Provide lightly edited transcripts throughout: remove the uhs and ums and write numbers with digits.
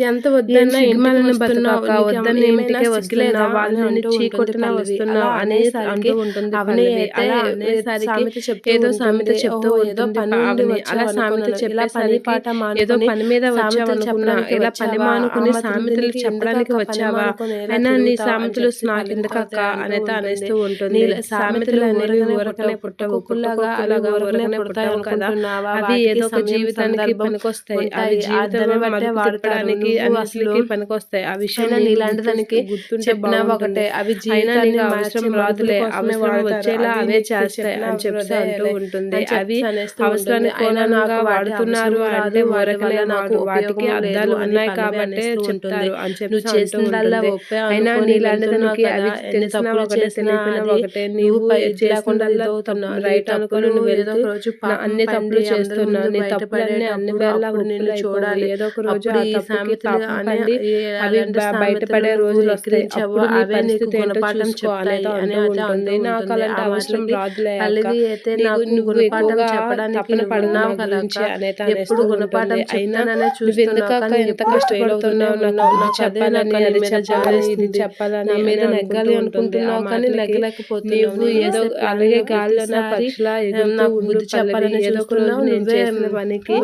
ఎంత ఏం వద్దన్నా ఇంటికి సిగ్గుమాలిన వస్తున్నావు, బతకక్క, వద్దన్న నీకేమైనా ఇంటికే వస్తున్నావు, సిగ్గులేదా వాళ్ళు అని నిన్ను అంటూ ఉంటుంది చీకొట్టినా పల్లవి. అలా వస్తున్నావు అనేసరికి అంటూ ఉంటుంది అవని పల్లవి. అయితే అలా అనేసరికి సామెత చెప్తూ ఏదో సామెత ఉంటుంది. చెప్తూ ఓహో! ఏదో ఉంటుంది పని ఉండి అవని. అలా సామెత వచ్చావనుకున్నాను. ఇలా పని చెప్పేసరికి పాట ఏదో మానుకొని పని మీద సామెతలు వచ్చావనుకున్నా, చెప్పడానికి ఇలా పని వచ్చావా? ఆ మానుకుని మాత్రం సామెతలు దీనికి చెప్పడానికి ఎందుకక్క పని వచ్చావా? మానుకొని ఎలా అయినా నీ తిరుగుతావు అని సామెతలు చెప్పి నాకెందుకక్క పల్లవికైతే అంటూ అనేది ఉంటుంది. అనేస్తూ ఉంటుంది. సామెతలు అనేవి ఊరకనే ఊరకనే పుట్టవు. పుట్టవు, పుట్టకుక్కల్లాగా అవి పుట్టకొక్కులాగా ఊరకనే ఊరకనే పుడతాయి పుట్టవు కదా. అనుకుంటున్నావా? అవి వాటికి ఏదో ఒక సమయం, జీవితానికి సందర్భం పనికొస్తాయి. అవి ఉంటాయి. జీవితం దాన్ని బట్టే మలుపు వాడతారు. తిప్పడానికి నువ్వు అసలు అన్నిటికి పనికొస్తాయి. ఆ విషయం అయినా నీకు నీలాంటి దానికి గుర్తుంటే చెప్పినా బాగుంటుంది. ఒకటే, అవి అయినా జీవితాన్ని నీకు మార్చే అవసరం మలుపుల రాదులే, కోసమే అవసరం వాడతారు. వచ్చేలా అవి అవే నీకు చేస్తాయి చెప్పినా అని చెప్పేసి అంటూ వృధాయేలే ఉంటుంది. అని చెప్పి అవి అనేస్తూ ఉంటుంది. అవసరానికి అయినా నాకు కోలంగా వాటి వాడుతున్నారు అవసరం రాదు. అంటే వాటి ఊరకనే వల్ల నాకు వాటికి ఉపయోగము లేదు అర్థాలు అని ఉన్నాయి పల్లవి కాబట్టే అనేస్తూ ఉంటుంది. చెప్తారు అని నువ్వు చెప్పేసి అంటూ చేసిందల్లా ఉంటుంది. ఒప్పే అయినా అనుకొని నీలాంటి వెళ్తున్నావు దానికి కదా. అవి ఎన్ని తెలిసినా తప్పులు ఒకటే చేసినా తెలియకపోయినా అది ఒకటే. నువ్వు నీవు ఇది లేకుండా చేసిందల్లా ఇది అవుతున్నావు. నీ రైట్ అనుకుని తప్పులు నువ్వు ఏదో వెళ్తూ ఒక రోజు నా పాపం అన్ని పండి తప్పులు అందరి చేస్తున్నావు, ముందు నీ తప్పులన్నీ అన్ని బయటపడేటప్పుడు వేళ అప్పుడు నిన్ను ఒప్పులైపోవు. చూడాలి. ఏదో ఒక రోజు అప్పుడు ఆ ఈ తప్పుకి సామెతలు పాపం అనే పండి అవి అలాంటి సామెతలు బయటపడే నువ్వు రోజులు వస్తాయి. ఎక్కిరించావో అప్పుడు నీ అవే నీకు పరిస్థితి ఏంటో గుణపాఠం చూసుకో చెప్తాయి అనేది అని అంటూ అయితే ఉంటుంది. అంటూ నాకు ఉంటుంది. అలాంటి ఆ అవసరం మాటలకి రాదులే అక్క, పల్లవి అయితే నాకు నువ్వు గుణపాఠం ఎక్కువగా చెప్పడానికి తపన నువ్వు పడకు నా ఉన్నావు కదక్క. గురించి అనేది ఎప్పుడు అనేస్తూ గుణపాఠం ఉంటుంది. అయినా చెప్తాననే చూస్తున్నావు నువ్వెందుకక్క కానీ ఎంత ఎప్పుడు ఫెయిల్ అవుతూనే కష్టపడుతున్నావు, నాకు ఉన్నావు. ఇది నాకు అదే చెప్పాలని, నీ అది మీద చెప్పాలని, ఇది జాలేస్తుంది. చెప్పాలని నా మీద అని అనుకుంటూ నెగ్గాలి ఉంటుంది. ఆ అనుకుంటున్నావు కానీ మాటలకి నెగ్గలేకపోతున్నావు. నువ్వు నేను ఏదో వేసే అలాగే ప్లాన్‌లో గాల్లోన ప్రతిసారి పక్షిలా ఎగురుతూ నాకు ఉండు బుద్ధి పల్లవి. చెప్పాలని ఏదో ఒక రోజు చూస్తున్నావు. నేను నువ్వే చేసిన పనికి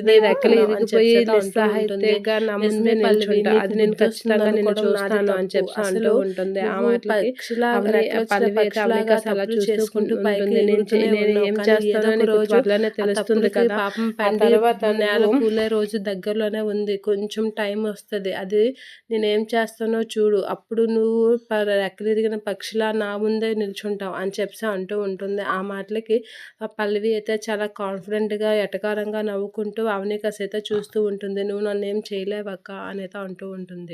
నీ రెక్కలు ఇదైపోతున్నావు అని ఇరిగిపోయి చెప్పి అంటూ ఉంటుంది. నిస్సహాయితగా నా ముందే నిజమే పల్లవి, నిల్చుంటా. నీకు అది నేను బుద్ధి వస్తుంది ఖచ్చితంగా నిన్ను అనుకోవడం నాది చూస్తాను అని తప్పు. చెప్పి అంటూ అసలు ఉంటుంది. ఆ నువ్వు మాటలకి పక్షిలాగా అవని రెక్కలొచ్చిన పల్లవి అయితే పక్షిలాగా అవనికి అలా తప్పులు చూస్తూ చేసుకుంటూ పైకి ఉంటుంది. ఎగురుతూనే నేను ఉన్నావు. ఏం కానీ ఏదో చేస్తానో ఒక నీకు రోజు త్వరలోనే ఆ తెలుస్తుంది తప్పులకి కదా. పాపం ఆ పండి తర్వాత నేల నువ్వు కూలే రోజు దగ్గరలోనే ఉంది. కొంచెం టైం వస్తది. అది నేనేం చేస్తానో చూడు. అప్పుడు నువ్వు రెక్కలిరిగిన పక్షిలా నా ముందే నిల్చుంటావు అని చెప్పేసి అంటూ ఉంటుంది. ఆ మాటలకి ఆ పల్లవి అయితే చాలా కాన్ఫిడెంట్‌గా ఎటకారంగా నవ్వుకుంటూ అవని కాసైతే చూస్తూ ఉంటుంది. నువ్వు నన్నేం చేయలేవక్క అనైతే అంటూ ఉంటుంది.